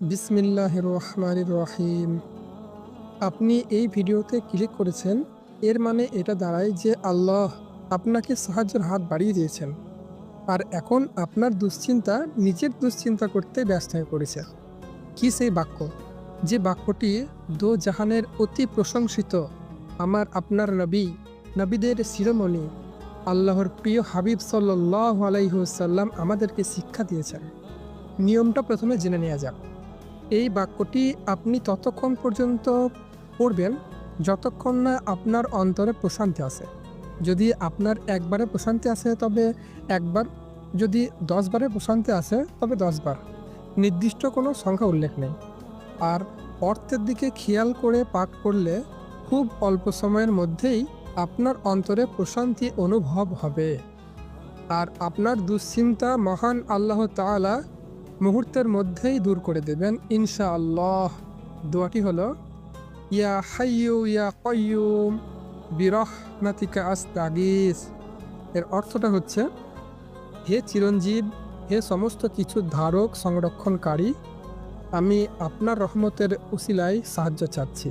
বিসমিল্লাহির রহমানির রহিম। আপনি এই ভিডিওতে ক্লিক করেছেন, এর মানে এটা দাঁড়ায় যে আল্লাহ আপনাকে সাহায্যের হাত বাড়িয়ে দিয়েছেন। আর এখন আপনার দুশ্চিন্তা নিজের দুশ্চিন্তা করতে ব্যস্ত হয়ে পড়েছে। কি সেই বাক্য, যে বাক্যটি দো জাহানের অতি প্রশংসিত আমার আপনার নবী, নবীদের শিরোমণি আল্লাহর প্রিয় হাবিব সাল্লাল্লাহু আলাইহি ওয়াসাল্লাম আমাদেরকে শিক্ষা দিয়েছেন। নিয়মটা প্রথমে জেনে নেওয়া যাক। এই বাক্যটি আপনি ততক্ষণ পর্যন্ত পড়বেন যতক্ষণ না আপনার অন্তরে প্রশান্তি আসে। যদি আপনার একবারে প্রশান্তি আসে তবে একবার, যদি 10 বারে প্রশান্তি আসে তবে 10 বার। নির্দিষ্ট কোনো সংখ্যা উল্লেখ নেই। আর অর্থের দিকে খেয়াল করে পাঠ করলে খুব অল্প সময়ের মধ্যেই আপনার অন্তরে প্রশান্তি অনুভব হবে। আর আপনার দুশ্চিন্তা মহান আল্লাহ তাআলা মুহূর্তের মধ্যেই দূর করে দেবেন ইনশাআল্লাহ। দোয়াটি হলো, ইয়া হাইয়ু ইয়া কাইয়ুম বিরহমাতিকা আস্তাগীস। এর অর্থটা হচ্ছে, হে চিরঞ্জীব, হে সমস্ত কিছুর ধারক সংরক্ষণকারী, আমি আপনার রহমতের উসিলায় সাহায্য চাচ্ছি।